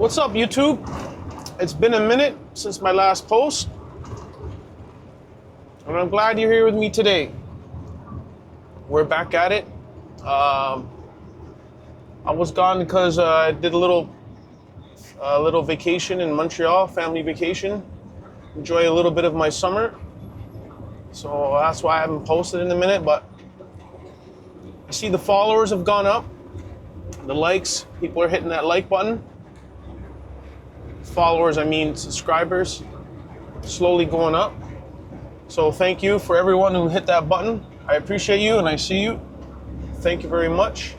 What's up, YouTube? It's been a minute since my last post, and I'm glad you're here with me today. We're back at it. I was gone because I did a little vacation in Montreal, family vacation. Enjoy a little bit of my summer. So that's why I haven't posted in a minute, but I see the followers have gone up. The likes, people are hitting that like button. Followers, I mean subscribers, slowly going up. So thank you for everyone who hit that button. I appreciate you and I see you. Thank you very much.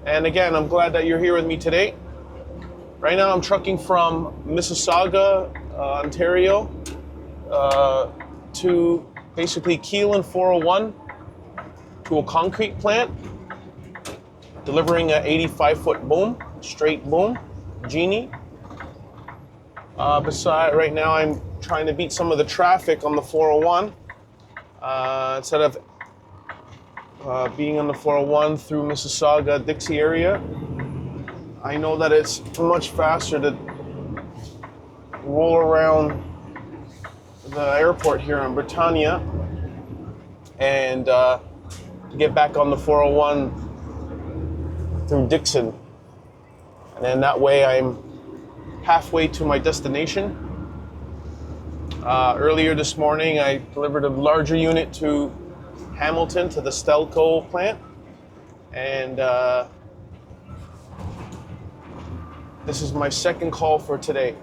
And again, I'm glad that you're here with me today. Right now I'm trucking from Mississauga, Ontario, to basically Keelan 401 to a concrete plant, delivering an 85-foot boom, straight boom, Genie. Right now I'm trying to beat some of the traffic on the 401. Instead of being on the 401 through Mississauga, Dixie area, I know that it's much faster to roll around the airport here in Britannia and get back on the 401 through Dixon. And then that way I'm halfway to my destination. Earlier this morning, I delivered a larger unit to Hamilton, to the Stelco plant. And this is my second call for today.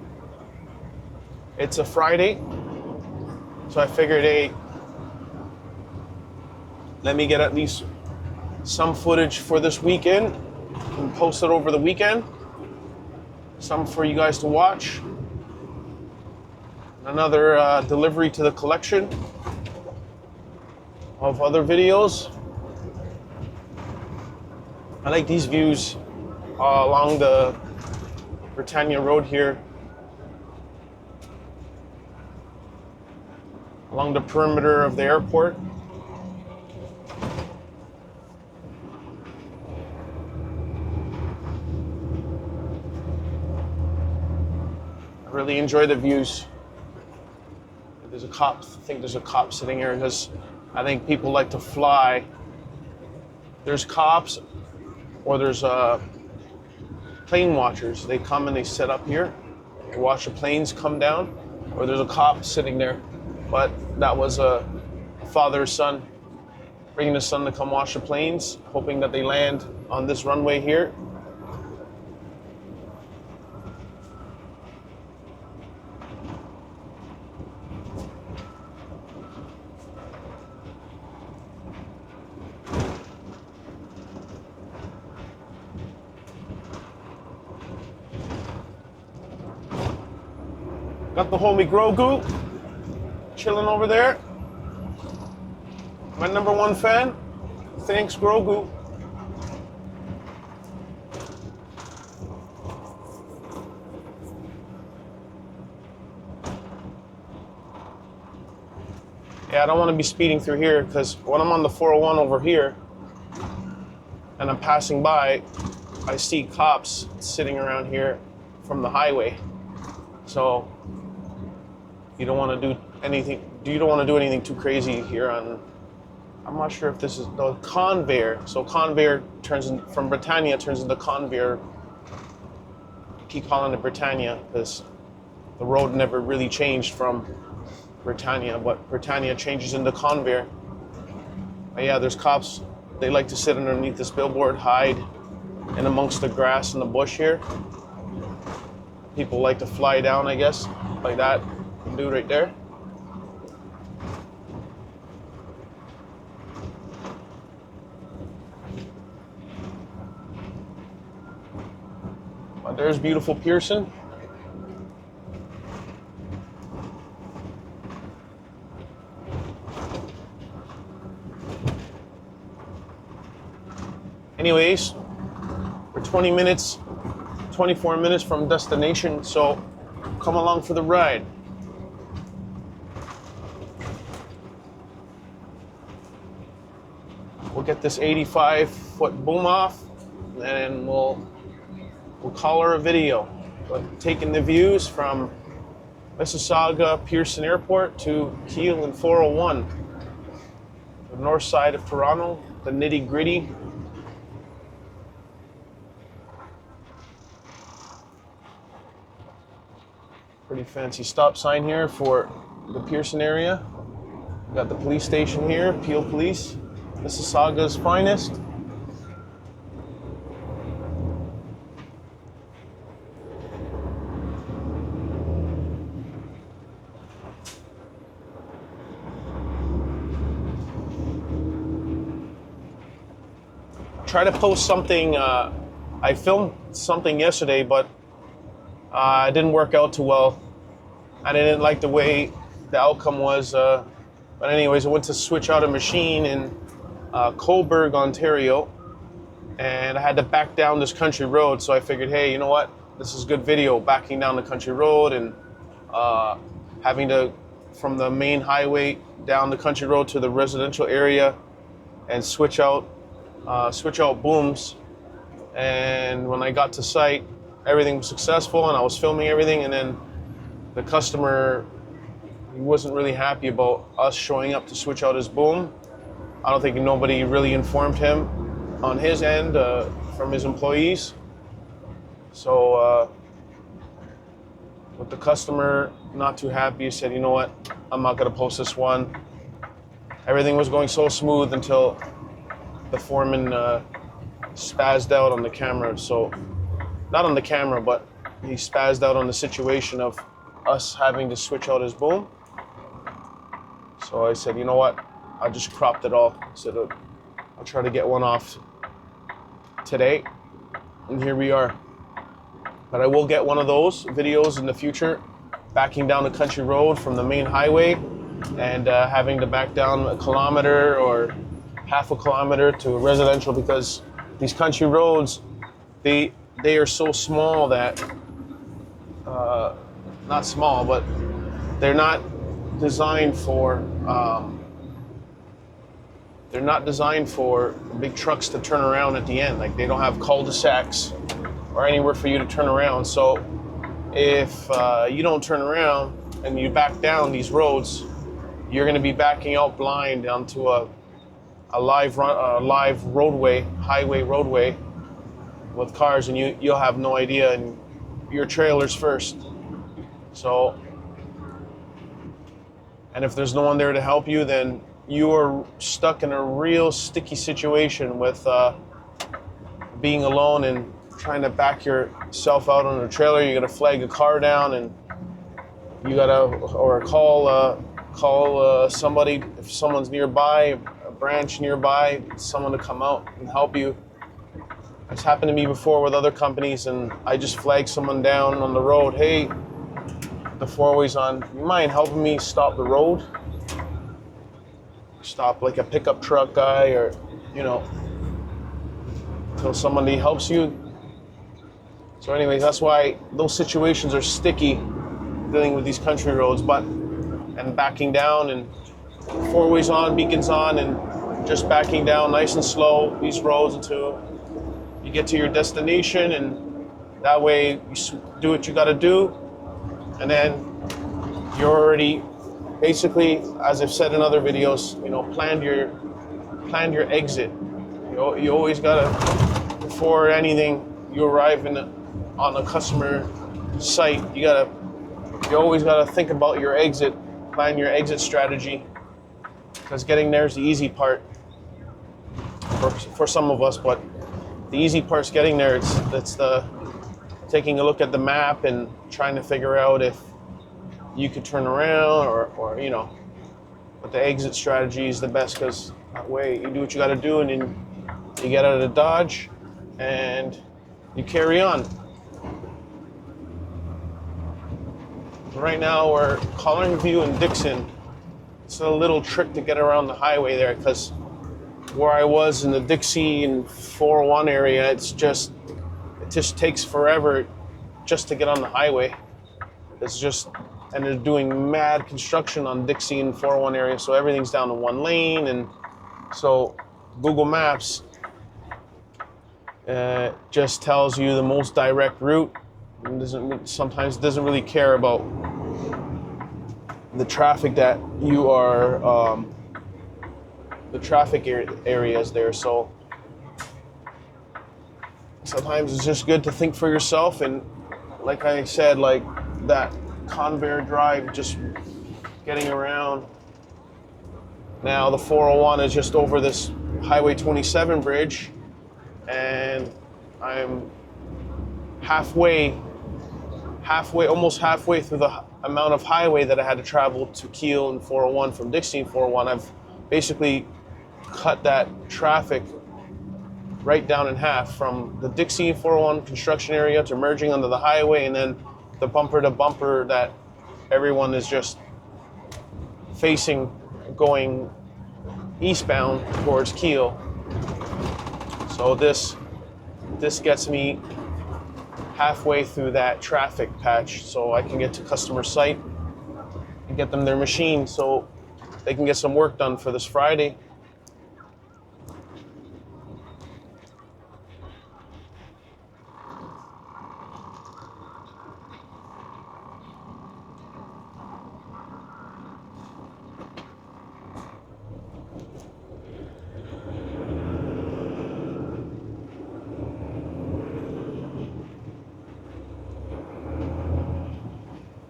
It's a Friday, so I figured, hey, let me get at least some footage for this weekend and post it over the weekend. Some for you guys to watch. Another delivery to the collection of other videos. I like these views along the Britannia Road here, along the perimeter of the airport. I really enjoy the views. There's a cop, I think there's a cop sitting here because I think people like to fly. There's cops or there's plane watchers. They come and they sit up here, they watch the planes come down, or there's a cop sitting there. But that was a father, son, bringing his son to come watch the planes, hoping that they land on this runway here. Got the homie Grogu chilling over there. My #1 fan. Thanks, Grogu. Yeah, I don't want to be speeding through here because when I'm on the 401 over here and I'm passing by, I see cops sitting around here from the highway. So you don't want to do anything. You don't want to do anything too crazy here on. I'm not sure if this is the conveyor. So conveyor from Britannia turns into conveyor. I keep calling it Britannia because the road never really changed from Britannia, but Britannia changes into conveyor. But yeah, there's cops. They like to sit underneath this billboard, hide in amongst the grass and the bush here. People like to fly down, I guess, like that. Dude right there. But there's beautiful Pearson. Anyways, we're 24 minutes from destination, so come along for the ride. We'll get this 85-foot boom off, and we'll call her a video. But taking the views from Mississauga, Pearson Airport to Keele and 401. The north side of Toronto, the nitty gritty. Pretty fancy stop sign here for the Pearson area. Got the police station here, Peel Police, Mississauga's finest. Try to post something. I filmed something yesterday, but it didn't work out too well. I didn't like the way the outcome was. But anyways, I went to switch out a machine in Coburg, Ontario, and I had to back down this country road. So I figured, hey, you know what? This is good video, backing down the country road and having to, from the main highway down the country road to the residential area and switch out booms. And when I got to site, everything was successful and I was filming everything, and then the customer, he wasn't really happy about us showing up to switch out his boom. I don't think nobody really informed him on his end from his employees. So with the customer not too happy, he said, you know what, I'm not gonna post this one. Everything was going so smooth until the foreman spazzed out on the camera. So, not on the camera, but he spazzed out on the situation of us having to switch out his boom. So I said, you know what? I just cropped it all. I said, I'll try to get one off today. And here we are. But I will get one of those videos in the future, backing down the country road from the main highway and having to back down a kilometer or half a kilometer to a residential, because these country roads, they are so small that, not small, but they're not designed for big trucks to turn around at the end. Like, they don't have cul-de-sacs or anywhere for you to turn around. So if you don't turn around and you back down these roads, you're going to be backing out blind onto a live roadway, highway roadway with cars, and you'll have no idea, and your trailer's first. So, and if there's no one there to help you, then you are stuck in a real sticky situation with being alone and trying to back yourself out on a trailer. You gotta flag a car down, and you gotta, or call somebody if someone's nearby, a branch nearby, someone to come out and help you. It's happened to me before with other companies, and I just flagged someone down on the road. Hey, the four-way's on. You mind helping me stop the road? Stop like a pickup truck guy, or, you know, until somebody helps you. So anyways, that's why those situations are sticky, dealing with these country roads, and backing down, and four-ways on, beacons on, and just backing down nice and slow these roads until you get to your destination, and that way you do what you got to do, and then you're already basically, as I've said in other videos, you know, planned your exit. You always gotta, before anything, you arrive on a customer site, you always gotta think about your exit, plan your exit strategy, because getting there is the easy part for some of us, but the easy part's getting there. It's the taking a look at the map and trying to figure out if you could turn around or you know, but the exit strategy is the best, because that way you do what you got to do, and then you get out of the Dodge and you carry on. Right now we're Collingview and Dixon. It's a little trick to get around the highway there, because where I was in the Dixie and 401 area, it just takes forever just to get on the highway. And they're doing mad construction on Dixie and 401 area, so everything's down to one lane, and so Google Maps just tells you the most direct route, Sometimes doesn't really care about the traffic that you are, the traffic areas there. So sometimes it's just good to think for yourself. And like I said, like that Convair Drive, just getting around. Now the 401 is just over this Highway 27 bridge, and I'm almost halfway through the amount of highway that I had to travel to Kiel and 401 from Dixie and 401. I've basically cut that traffic right down in half, from the Dixie 401 construction area to merging onto the highway, and then the bumper to bumper that everyone is just facing, going eastbound towards Kiel. So this gets me halfway through that traffic patch, so I can get to customer site and get them their machine so they can get some work done for this Friday.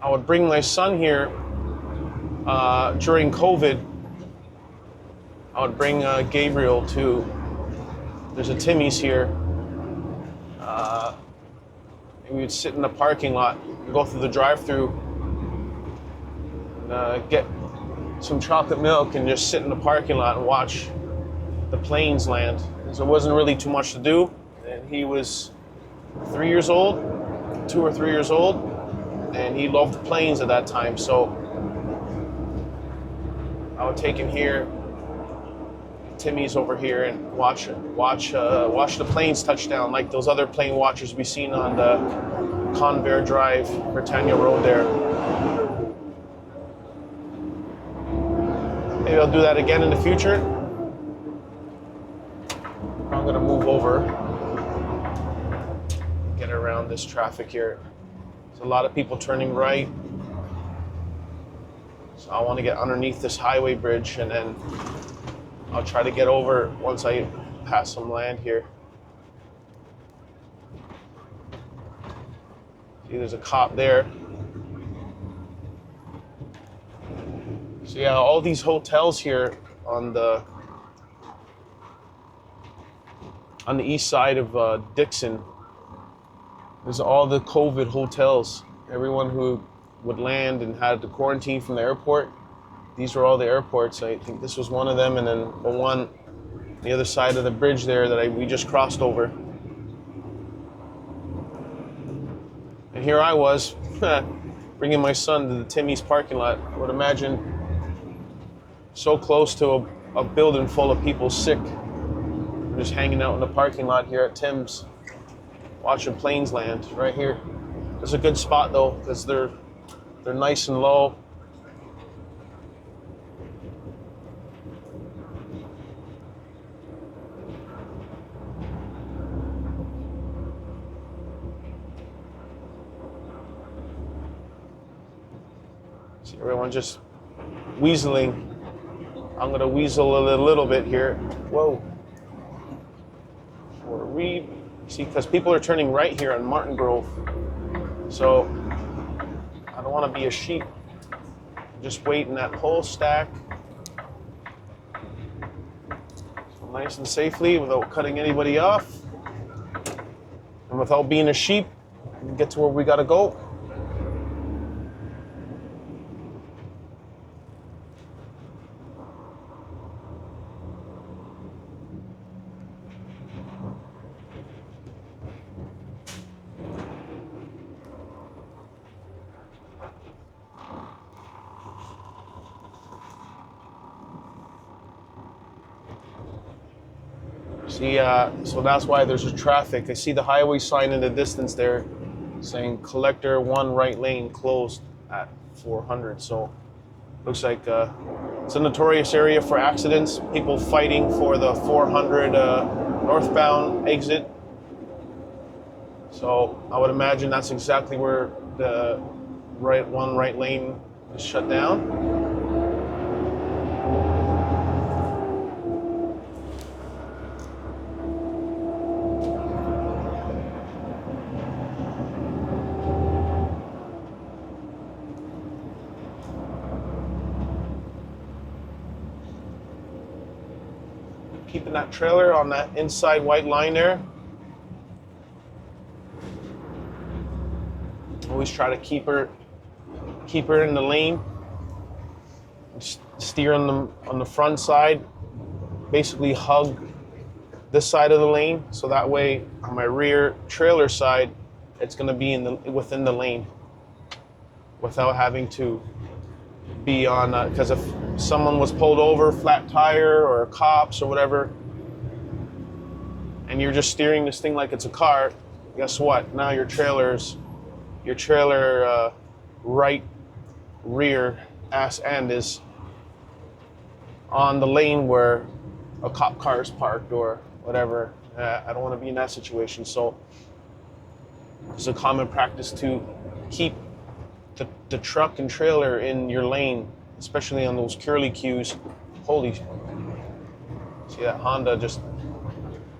I would bring my son here during COVID. I would bring Gabriel to, there's a Timmy's here. And we would sit in the parking lot, go through the drive-thru, and get some chocolate milk and just sit in the parking lot and watch the planes land. So there wasn't really too much to do. And he was 3 years old, 2 or 3 years old. And he loved the planes at that time, so I would take him here. Timmy's over here, and watch the planes touch down, like those other plane watchers we've seen on the Convair Drive, Britannia Road there. Maybe I'll do that again in the future. I'm gonna move over, get around this traffic here. A lot of people turning right, so I want to get underneath this highway bridge, and then I'll try to get over once I pass some land here. See, there's a cop there. So yeah, all these hotels here on the east side of Dixon. There's all the COVID hotels. Everyone who would land and had to quarantine from the airport, these were all the airports. I think this was one of them, and then the one on the other side of the bridge there that we just crossed over. And here I was, bringing my son to the Timmy's parking lot. I would imagine so close to a building full of people sick. We're just hanging out in the parking lot here at Tim's, watching planes land right here. It's a good spot though, because they're nice and low. See everyone just weaseling. I'm gonna weasel a little bit here. Whoa. For a read. See, because people are turning right here on Martin Grove. So I don't want to be a sheep. Just wait in that whole stack. So nice and safely without cutting anybody off. And without being a sheep, get to where we gotta go. See, so that's why there's a traffic. I see the highway sign in the distance there saying collector 1 right lane closed at 400. So looks like it's a notorious area for accidents, people fighting for the 400 northbound exit. So I would imagine that's exactly where the right lane is shut down. Keeping that trailer on that inside white line there. Always try to keep her in the lane. Steer on the front side. Basically hug this side of the lane, so that way on my rear trailer side, it's going to be within the lane, without having to be on. Because if someone was pulled over, flat tire, or cops or whatever, and you're just steering this thing like it's a car, guess what? Now your trailer right rear ass end is on the lane where a cop car is parked or whatever. I don't want to be in that situation. So it's a common practice to keep the truck and trailer in your lane, especially on those curly cues. Holy, see that Honda just,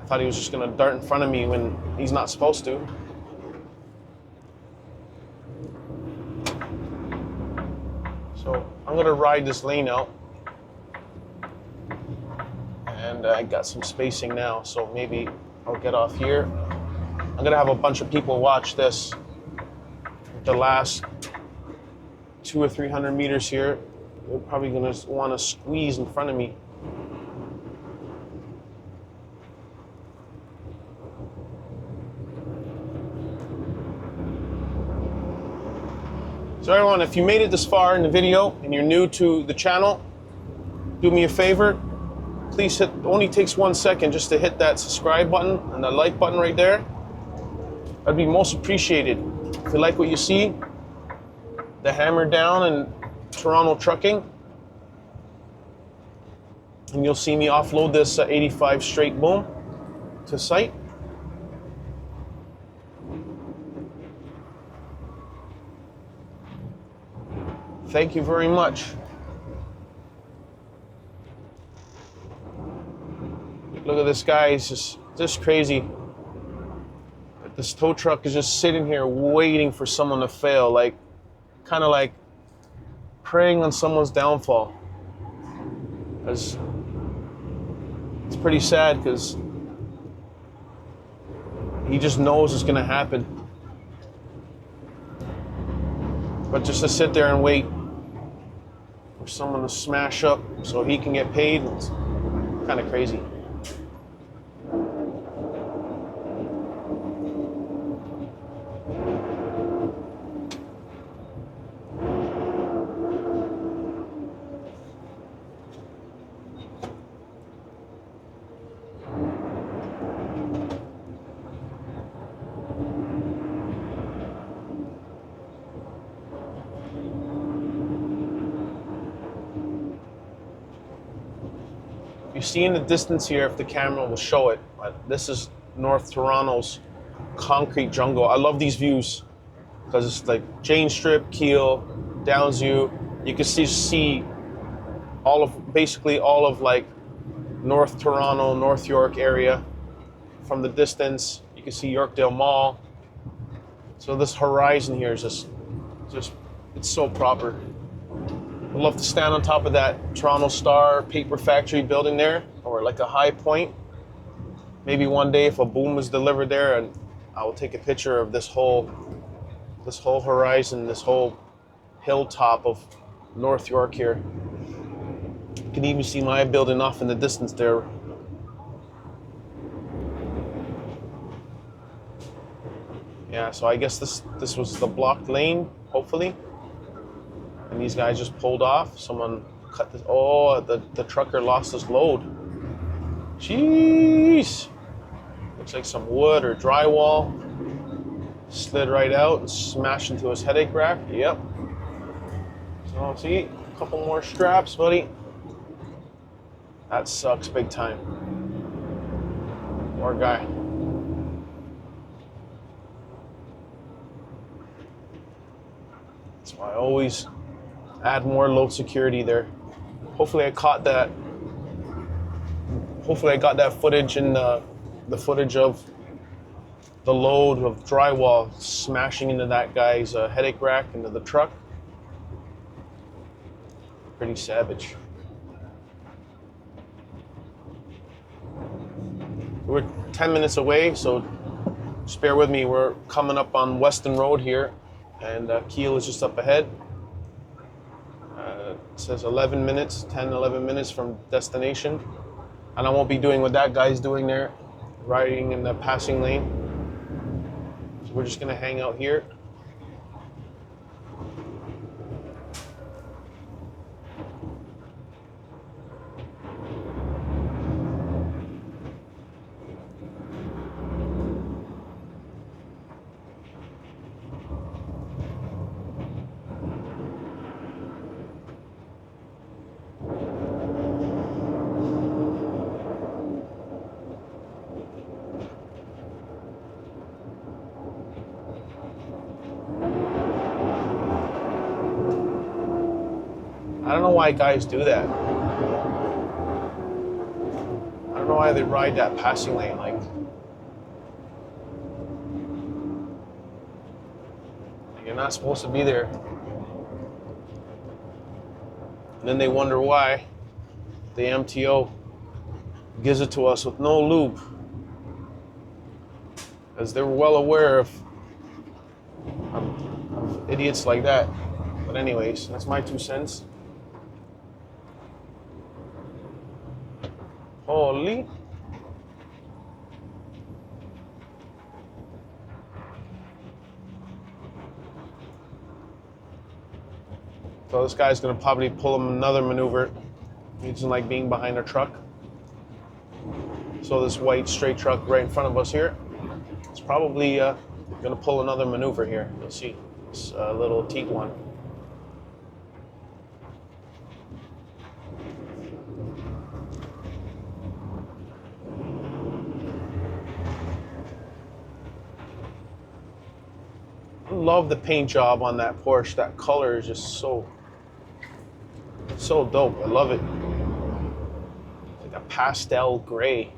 I thought he was just gonna dart in front of me when he's not supposed to. So I'm gonna ride this lane out. And I got some spacing now, so maybe I'll get off here. I'm gonna have a bunch of people watch this. The last 200 or 300 meters here, they're probably gonna wanna squeeze in front of me. So everyone, if you made it this far in the video and you're new to the channel, do me a favor. Please hit, only takes 1 second just to hit that subscribe button and the like button right there. That'd be most appreciated. If you like what you see, the hammer down and Toronto trucking, and you'll see me offload this 85 straight boom to site. Thank you very much. Look at this guy, he's just crazy. This tow truck is just sitting here waiting for someone to fail, like kind of like preying on someone's downfall. It's pretty sad because he just knows it's gonna happen. But just to sit there and wait for someone to smash up so he can get paid, it's kind of crazy. You see in the distance here, if the camera will show it, but this is North Toronto's concrete jungle. I love these views because it's like Jane Strip, Keele, Downsview. You can see basically all of like North Toronto, North York area from the distance. You can see Yorkdale Mall. So this horizon here is just it's so proper. I'd love to stand on top of that Toronto Star paper factory building there, or like a high point. Maybe one day if a boom is delivered there, and I will take a picture of this whole horizon, this whole hilltop of North York here. You can even see my building off in the distance there. Yeah, so I guess this was the blocked lane, hopefully. And these guys just pulled off. Someone cut this. Oh, the trucker lost his load. Jeez. Looks like some wood or drywall slid right out and smashed into his headache rack. Yep. So see, a couple more straps, buddy. That sucks big time. Poor guy. I always add more load security there. Hopefully I caught that. Hopefully I got that footage in the footage of the load of drywall smashing into that guy's headache rack into the truck. Pretty savage. We're 10 minutes away, so just bear with me. We're coming up on Weston Road here, and Kiel is just up ahead. It says 11 minutes, 10, 11 minutes from destination. And I won't be doing what that guy's doing there, riding in the passing lane. So we're just gonna hang out here. I don't know why guys do that. I don't know why they ride that passing lane like you're not supposed to be there. And then they wonder why the MTO gives it to us with no lube. As they're well aware of idiots like that. But anyways, that's my 2 cents. Holy. So this guy's gonna probably pull him another maneuver. He doesn't like being behind a truck. So this white straight truck right in front of us here, it's probably gonna pull another maneuver here. You'll see, it's a little teak one. I love the paint job on that Porsche. That color is just so dope. I love it. It's like a pastel gray.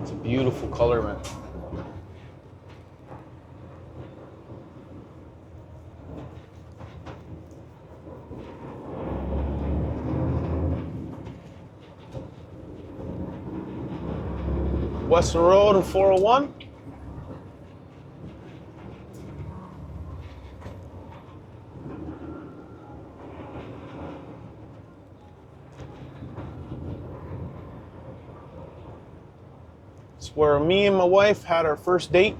It's a beautiful color, man. Western Road and 401. It's where me and my wife had our first date.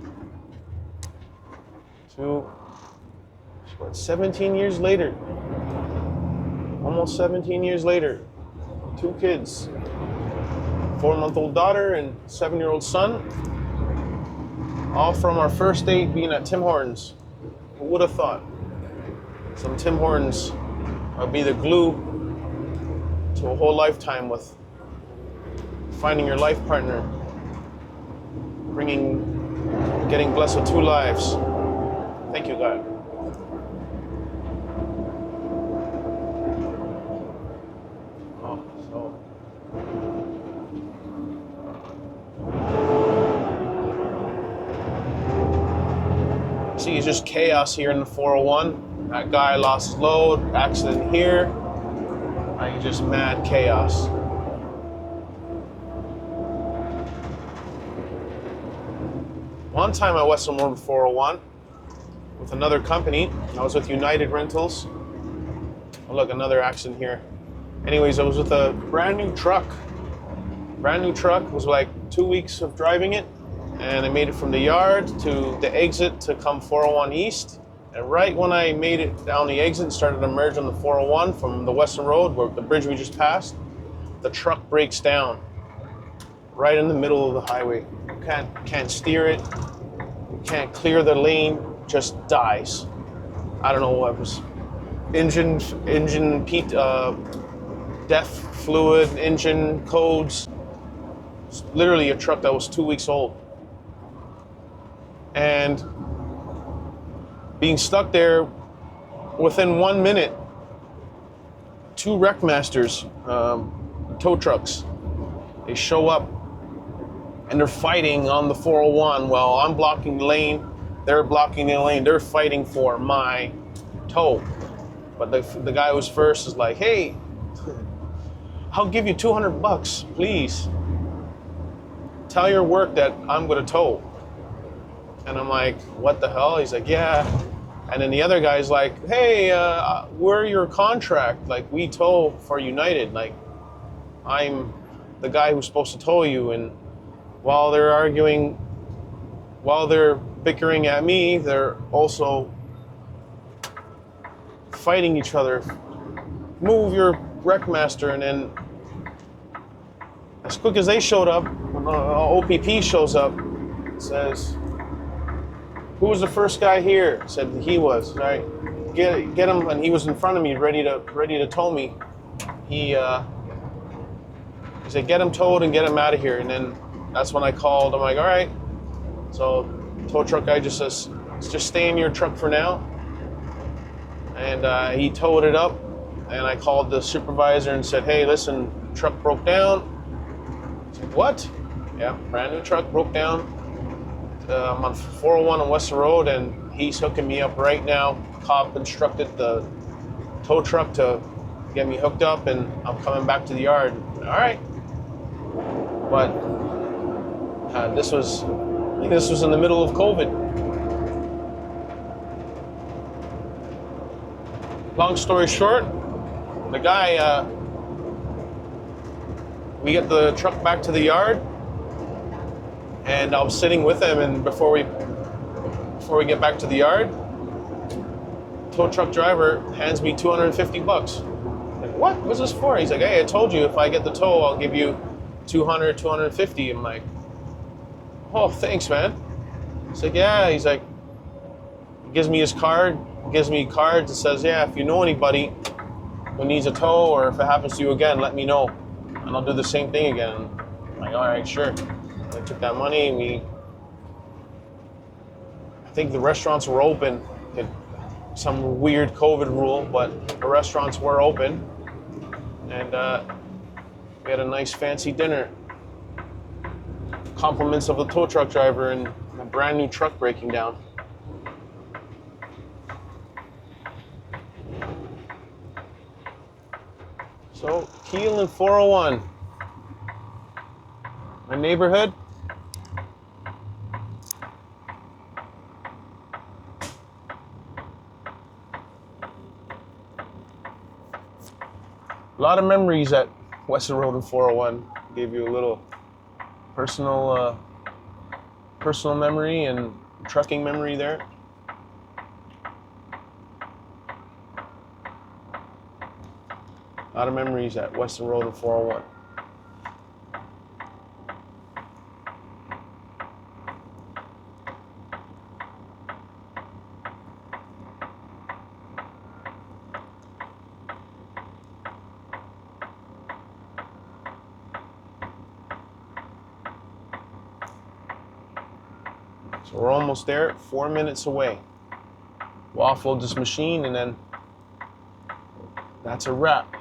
To, what, 17 years later. Almost 17 years later. 2 kids. 4-month-old daughter and 7-year-old son. All from our first date being at Tim Hortons. Who would have thought? Some Tim Hortons would be the glue to a whole lifetime with finding your life partner. Getting blessed with 2 lives. Thank you, God. Oh, so. See, it's just chaos here in the 401. That guy lost his load, accident here. Like, just mad chaos. One time I Western Road 401 with another company. I was with United Rentals. Oh, look, another accident here. Anyways, I was with a brand new truck. Brand new truck. It was like 2 weeks of driving it. And I made it from the yard to the exit to come 401 East. And right when I made it down the exit and started to merge on the 401 from the Western Road, where the bridge we just passed, the truck breaks down right in the middle of the highway. Can't steer it, can't clear the lane, just dies. I don't know what it was. Engine, DEF fluid, engine codes. It's literally a truck that was 2 weeks old. And being stuck there within 1 minute. 2 wreck masters, tow trucks, they show up and they're fighting on the 401 while I'm blocking the lane. They're blocking the lane. They're fighting for my tow. But the guy who was first is like, hey, I'll give you $200, please. Tell your work that I'm gonna tow. And I'm like, what the hell? He's like, yeah. And then the other guy's like, hey, we're your contract. Like, we tow for United. Like, I'm the guy who's supposed to tow you. And while they're arguing, while they're bickering at me, they're also fighting each other. Move your wreck master. And then as quick as they showed up, OPP shows up, says, who was the first guy here? Said he was, right? Get him, and he was in front of me, ready to tow me. He said, get him towed and get him out of here. And then that's when I called. I'm like, all right. So tow truck guy just says, just stay in your truck for now. And he towed it up. And I called the supervisor and said, hey, listen, truck broke down. I said, what? Yeah, brand new truck broke down. I'm on 401 on Western Road, and he's hooking me up right now. Cop instructed the tow truck to get me hooked up, and I'm coming back to the yard. All right. But this was in the middle of COVID. Long story short, the guy, we get the truck back to the yard, and I was sitting with him, and before we get back to the yard, tow truck driver hands me $250. Like, what? What's this for? He's like, hey, I told you if I get the tow, I'll give you $250. I'm like, oh, thanks, man. He's like, yeah. He's like, gives me his card, gives me cards and says, yeah, if you know anybody who needs a tow, or if it happens to you again, let me know, and I'll do the same thing again. I'm like, all right, sure. I took that money, and I think the restaurants were open. Some weird COVID rule, but the restaurants were open, and we had a nice fancy dinner. Compliments of the tow truck driver and a brand new truck breaking down. So, Keel and 401. My neighborhood. A lot of memories at Western Road and 401. Gave you a little personal memory and trucking memory there. A lot of memories at Western Road and 401. So we're almost there, 4 minutes away. We'll offload this machine, and then that's a wrap.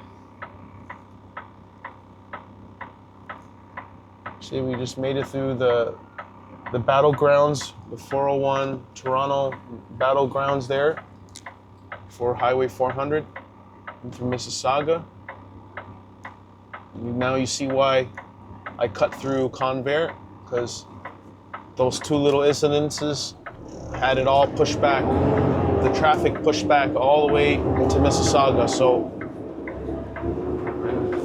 See, we just made it through the battlegrounds, the 401 Toronto battlegrounds there for Highway 400 and through Mississauga. Now you see why I cut through Convair, because those two little incidences had it all pushed back. The traffic pushed back all the way into Mississauga. So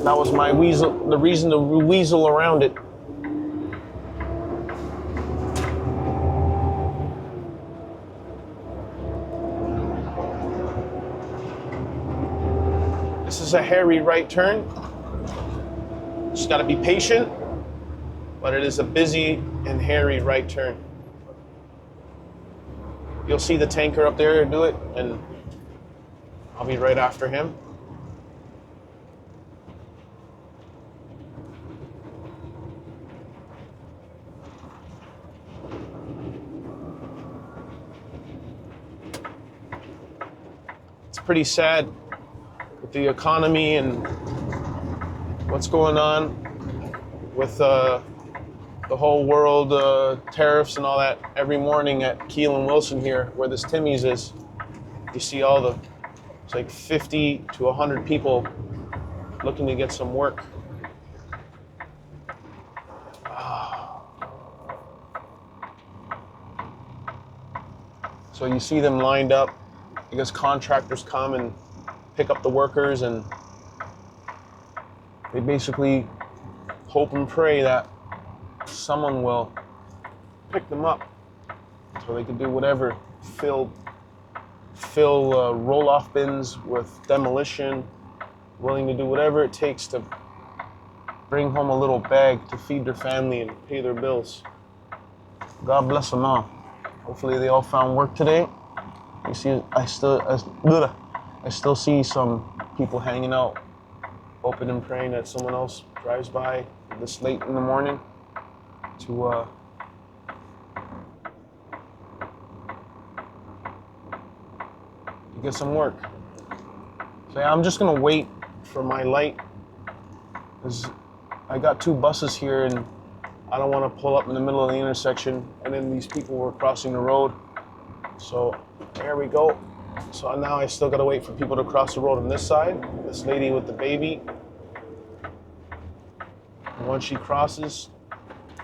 that was my the reason to weasel around it. This is a hairy right turn. Just gotta be patient, but it is a busy and hairy right turn. You'll see the tanker up there do it, and I'll be right after him. pretty sad with the economy and what's going on with the whole world tariffs and all that. Every morning at Keel and Wilson here, where this Timmy's is, you see it's like 50 to 100 people looking to get some work. So you see them lined up because contractors come and pick up the workers, and they basically hope and pray that someone will pick them up so they can do whatever, fill roll-off bins with demolition, willing to do whatever it takes to bring home a little bag to feed their family and pay their bills. God bless them all. Hopefully they all found work today. You see, I still see some people hanging out, hoping and praying that someone else drives by this late in the morning to get some work. So yeah, I'm just gonna wait for my light, because I got 2 buses here and I don't want to pull up in the middle of the intersection and then these people were crossing the road. So there we go. So now I still gotta wait for people to cross the road on this side. This lady with the baby. And once she crosses,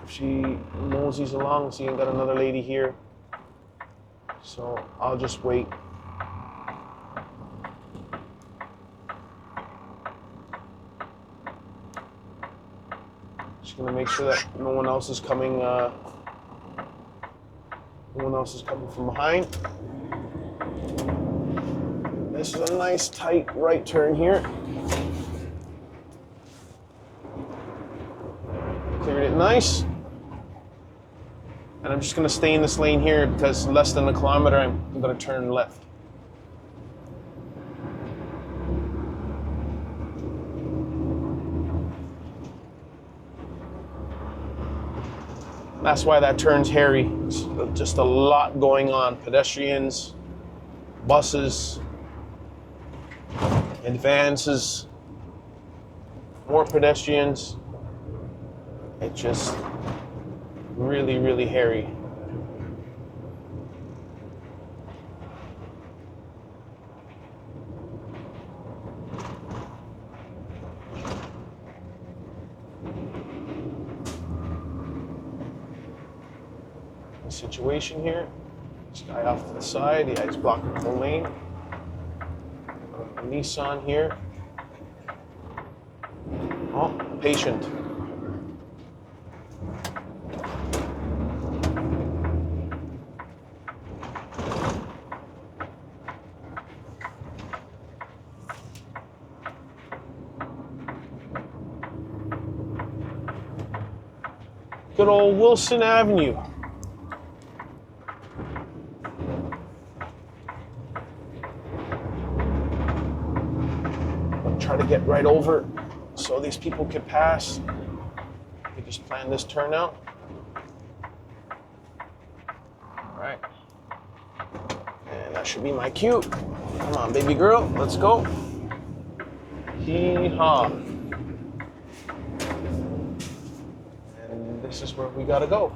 if she moseys along, see, I got another lady here. So I'll just wait. Just gonna make sure that no one else is coming from behind. This is a nice tight right turn here. Cleared it nice. And I'm just gonna stay in this lane here because less than a kilometer, I'm gonna turn left. That's why that turn's hairy. It's just a lot going on. Pedestrians, buses, advances, more pedestrians. It's just really, really hairy. Situation here. This guy off to the side, yeah, he's blocking the whole lane. Nissan here. Oh, patient. Good old Wilson Avenue. Try to get right over so these people can pass. We just plan this turnout. All right. And that should be my cue. Come on, baby girl, let's go. Hee-haw. And this is where we gotta go.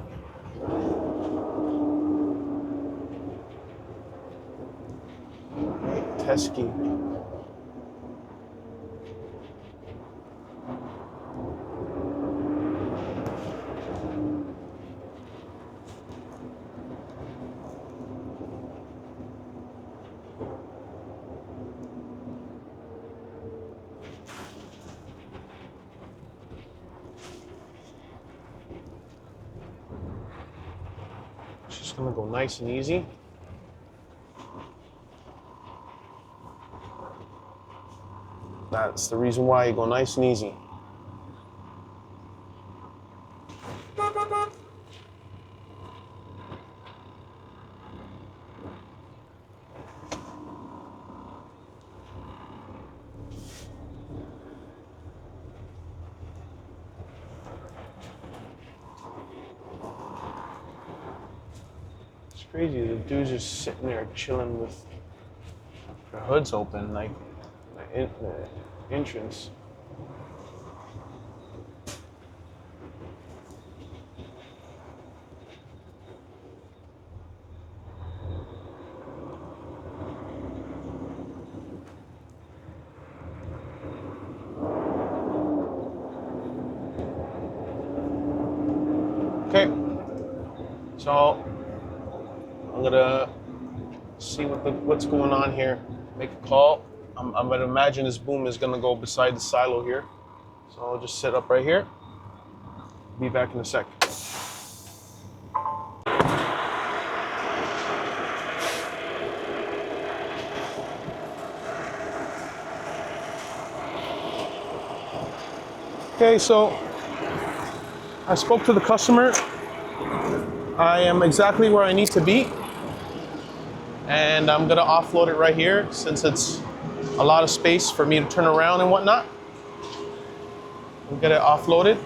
Teskey. Just gonna go nice and easy. That's the reason why you go nice and easy. Crazy, the dude's just sitting there chilling with The hood's open, like the entrance. Okay, so I'm gonna see what's going on here. Make a call. I'm gonna imagine this boom is gonna go beside the silo here. So I'll just sit up right here. Be back in a sec. Okay, so I spoke to the customer. I am exactly where I need to be. And I'm gonna offload it right here since it's a lot of space for me to turn around and whatnot. We'll get it offloaded.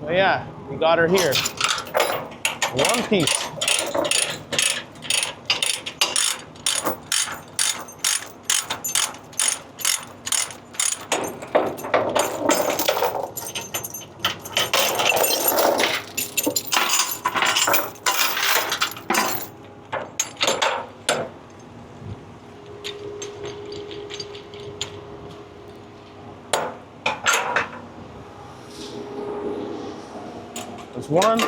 So yeah, we got her here. One piece. There's one.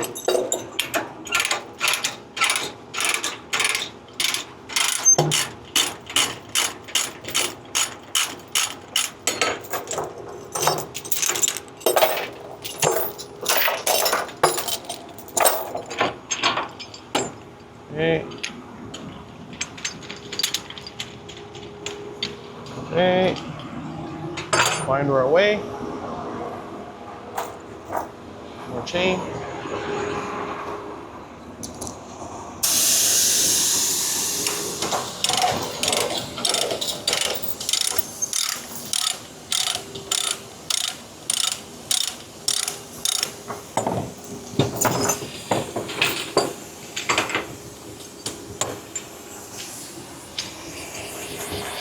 Okay. Okay. Find our way. More chain.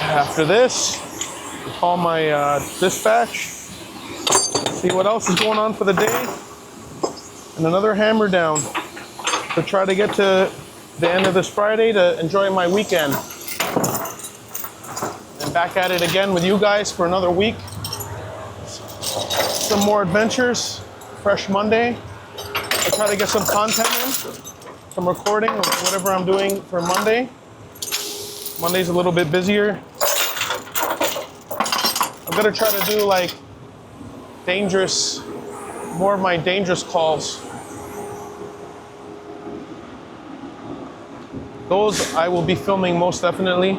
After this, call my dispatch, see what else is going on for the day, and another hammer down to try to get to the end of this Friday to enjoy my weekend. And back at it again with you guys for another week. Some more adventures, fresh Monday. I try to get some content in, some recording of whatever I'm doing for Monday. Monday's a little bit busier. I'm gonna try to do like more of my dangerous calls. Those I will be filming most definitely.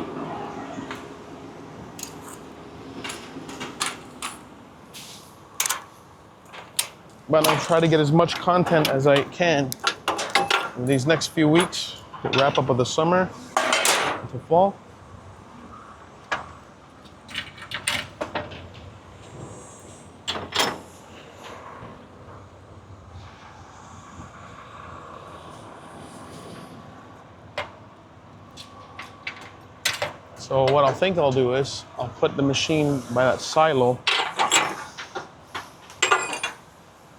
But I'll try to get as much content as I can in these next few weeks to wrap up of the summer into fall. So what I'll do is I'll put the machine by that silo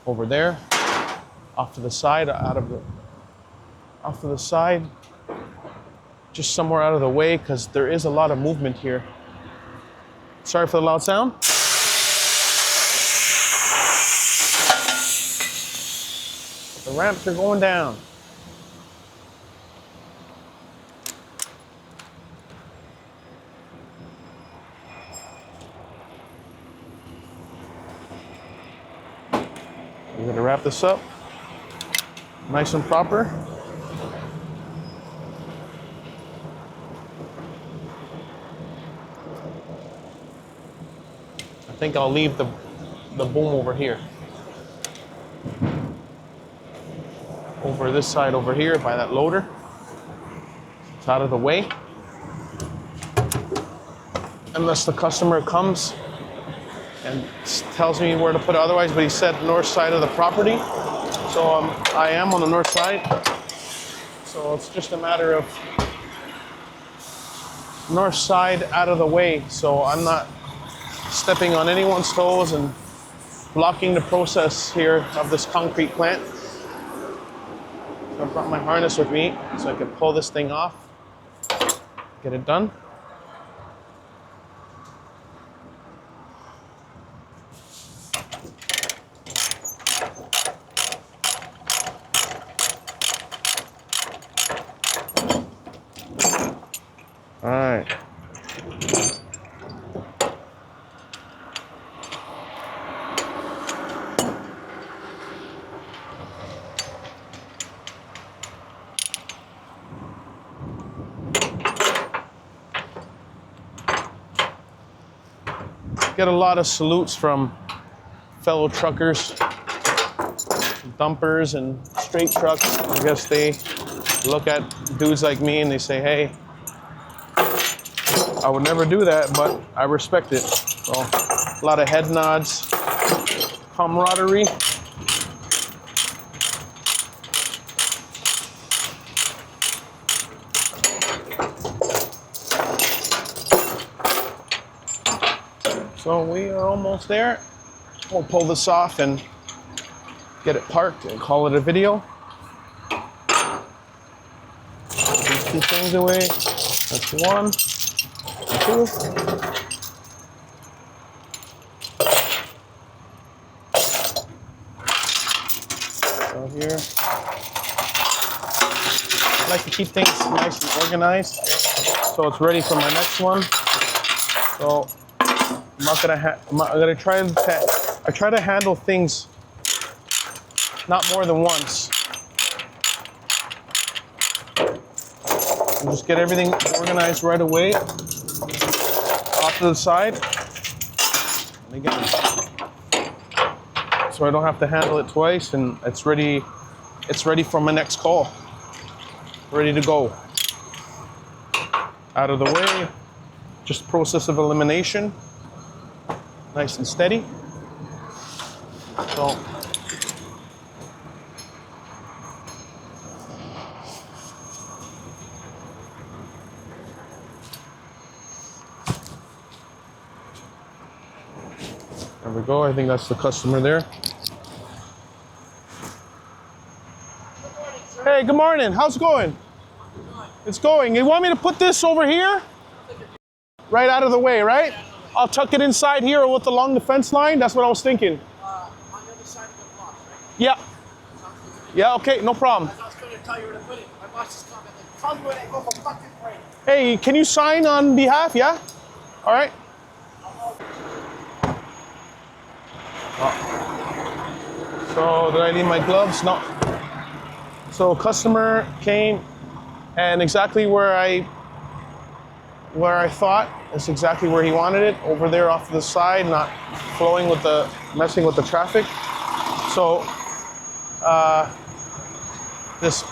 over there, off to the side, off to the side, just somewhere out of the way because there is a lot of movement here. Sorry for the loud sound. The ramps are going down. We're gonna wrap this up nice and proper. I think I'll leave the boom over here. Over this side over here by that loader. It's out of the way. Unless the customer comes and tells me where to put it otherwise, but he said north side of the property. So I am on the north side. So it's just a matter of north side out of the way, so I'm not stepping on anyone's toes and blocking the process here of this concrete plant. So I brought my harness with me so I could pull this thing off, get it done. All right. Get a lot of salutes from fellow truckers, dumpers, and straight trucks. I guess they look at dudes like me and they say, hey, I would never do that, but I respect it. So a lot of head nods, camaraderie. So we are almost there. We'll pull this off and get it parked and call it a video. These two things away. That's one. Two. So here. I like to keep things nice and organized so it's ready for my next one. So I'm gonna try to handle things not more than once. And just get everything organized right away off to the side. And again, so I don't have to handle it twice, and it's ready for my next call. Ready to go. Out of the way, just process of elimination. Nice and steady. So there we go. I think that's the customer there. Hey, good morning. How's it going? It's going. You want me to put this over here? Right out of the way, right? I'll tuck it inside here or along the fence line. That's what I was thinking. On the other side of the block, right? Yeah. Yeah, okay, no problem. I was going to tell you where to put it. My boss just commented, tell me where they go for fucking brain. Hey, can you sign on behalf? Yeah? All right. So did I leave my gloves? No. So customer came and exactly where I thought. That's exactly where he wanted it, over there off to the side, not messing with the traffic. So this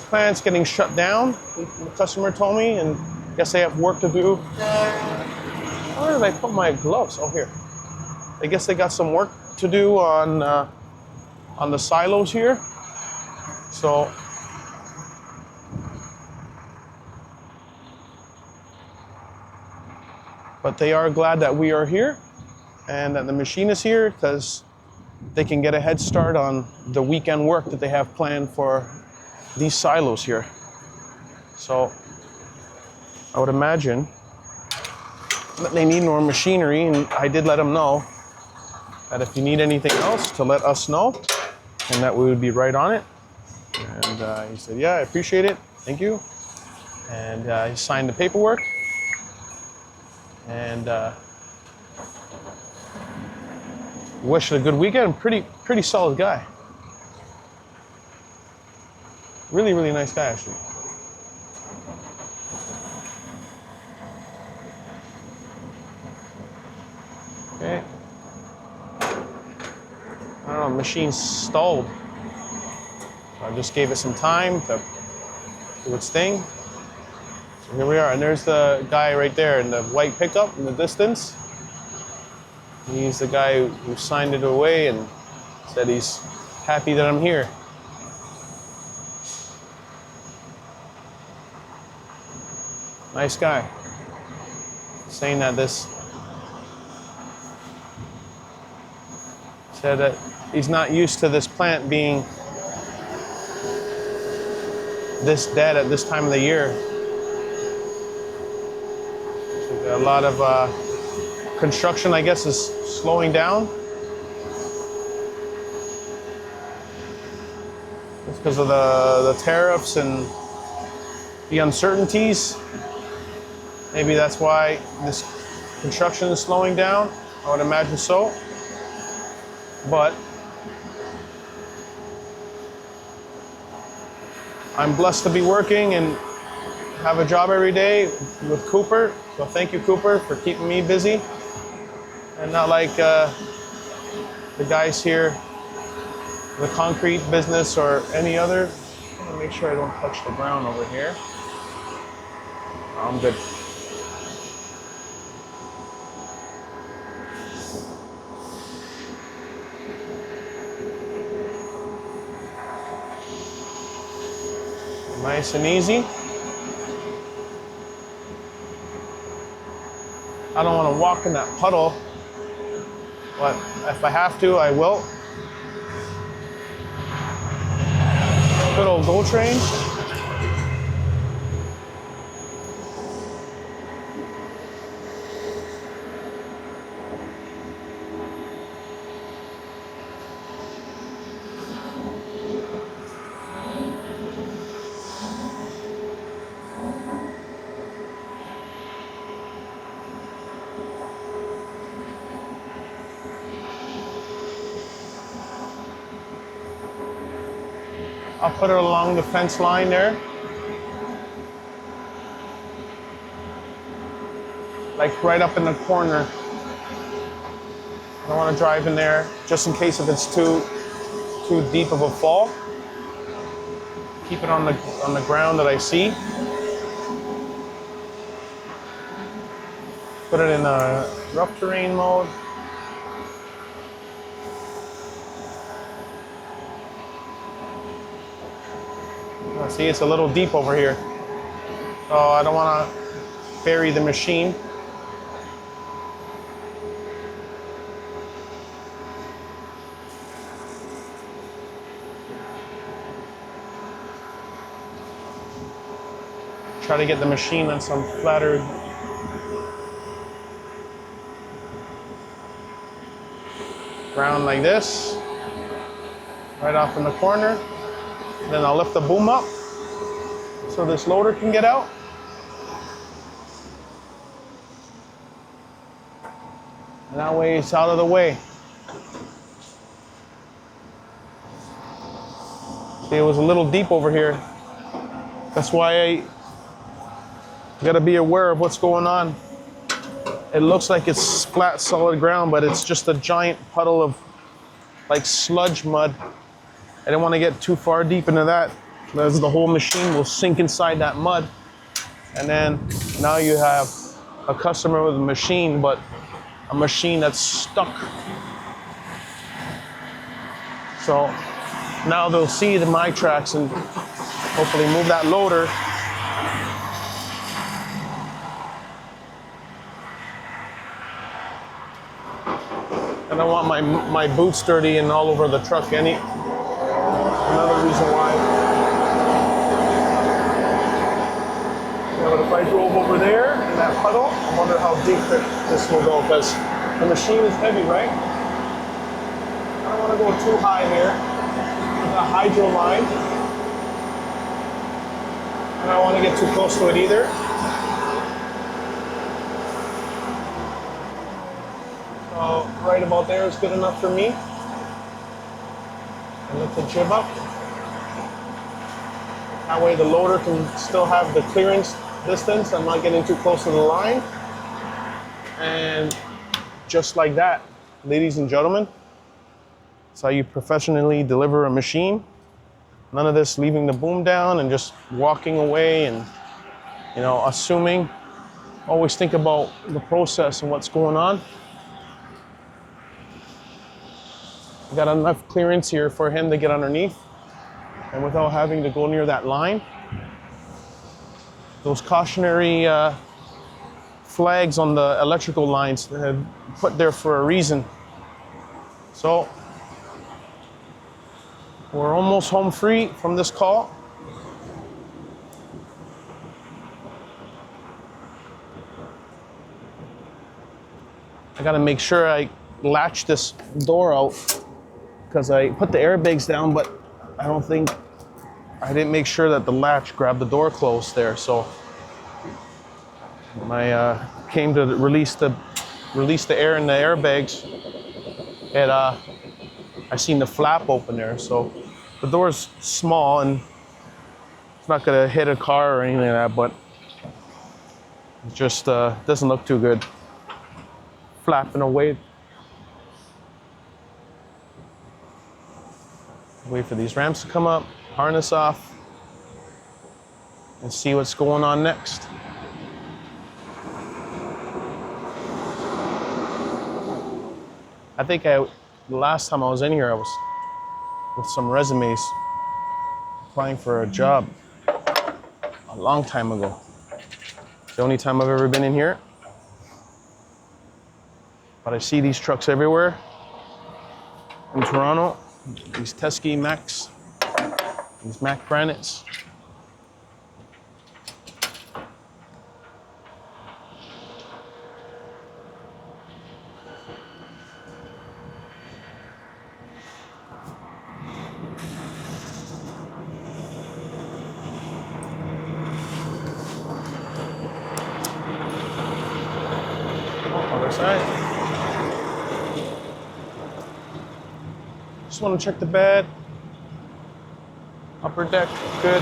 plant's getting shut down, the customer told me, and I guess they have work to do. Where did I put my gloves? Oh, here. I guess they got some work to do on the silos here. So but they are glad that we are here and that the machine is here because they can get a head start on the weekend work that they have planned for these silos here. So I would imagine that they need more machinery, and I did let them know that if you need anything else to let us know and that we would be right on it. And he said, yeah, I appreciate it. Thank you. And he signed the paperwork. And wish it a good weekend. Pretty solid guy. Really, really nice guy, actually. Okay. I don't know, machine's stalled. So I just gave it some time to do its thing. Here we are, and there's the guy right there in the white pickup in the distance. He's the guy who signed it away and said he's happy that I'm here. Nice guy. Saying that said that he's not used to this plant being this dead at this time of the year. A lot of construction, I guess, is slowing down. It's because of the tariffs and the uncertainties. Maybe that's why this construction is slowing down. I would imagine so. But I'm blessed to be working and have a job every day with Cooper. So thank you, Cooper, for keeping me busy. And not like the guys here, the concrete business or any other. I'm gonna make sure I don't touch the ground over here. I'm good. Nice and easy. I don't want to walk in that puddle, but if I have to, I will. Good old GO train. I'll put it along the fence line there. Like right up in the corner. I don't want to drive in there just in case if it's too deep of a fall. Keep it on the ground that I see. Put it in a rough terrain mode. See, it's a little deep over here. So I don't want to bury the machine. Try to get the machine on some flatter ground like this. Right off in the corner. Then I'll lift the boom up so this loader can get out. And that way it's out of the way. See, it was a little deep over here. That's why I gotta be aware of what's going on. It looks like it's flat, solid ground, but it's just a giant puddle of like sludge mud. I didn't want to get too far deep into that, because the whole machine will sink inside that mud. And then now you have a customer with a machine, but a machine that's stuck. So now they'll see my tracks and hopefully move that loader. I don't want my boots dirty and all over the truck. Another reason why. Yeah, but if I drove over there in that puddle, I wonder how deep this will go, because the machine is heavy, right? I don't want to go too high here with a hydro line. And I don't want to get too close to it either. So right about there is good enough for me. And lift the jib up. That way the loader can still have the clearance distance. I'm not getting too close to the line. And just like that, ladies and gentlemen, that's how you professionally deliver a machine. None of this leaving the boom down and just walking away and, you know, assuming. Always think about the process and what's going on. I got enough clearance here for him to get underneath, and without having to go near that line. Those cautionary flags on the electrical lines have put there for a reason. So we're almost home free from this call. I gotta make sure I latch this door out because I put the airbags down, but I don't think I didn't make sure that the latch grabbed the door closed there. So when I came to release the air in the airbags, I seen the flap open there. So the door's small and it's not gonna hit a car or anything like that, but it just doesn't look too good. Flapping away. Wait for these ramps to come up, harness off, and see what's going on next. I think the last time I was in here, I was with some resumes applying for a job a long time ago. It's the only time I've ever been in here. But I see these trucks everywhere in Toronto. These Teskey Macs, these Mac Granite's. Other side. Just want to check the bed. Upper deck, good.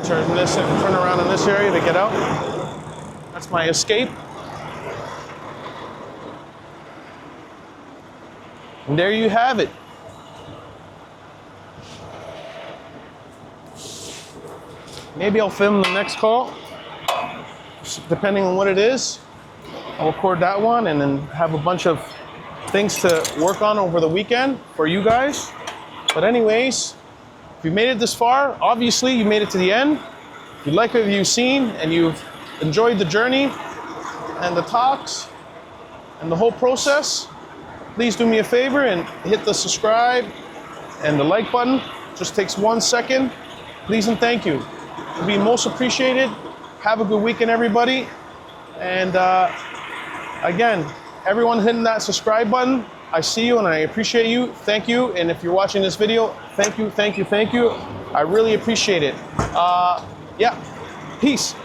Turn around in this area to get out. That's my escape. And there you have it. Maybe I'll film the next call, depending on what it is. I'll record that one and then have a bunch of things to work on over the weekend for you guys. But anyways, if you made it this far, obviously you made it to the end. If you like what you've seen and you've enjoyed the journey and the talks and the whole process, please do me a favor and hit the subscribe and the like button. Just takes 1 second. Please and thank you. It'll be most appreciated. Have a good weekend, everybody. And again, everyone hitting that subscribe button, I see you and I appreciate you. Thank you. And if you're watching this video, thank you, thank you, thank you. I really appreciate it. Yeah, peace.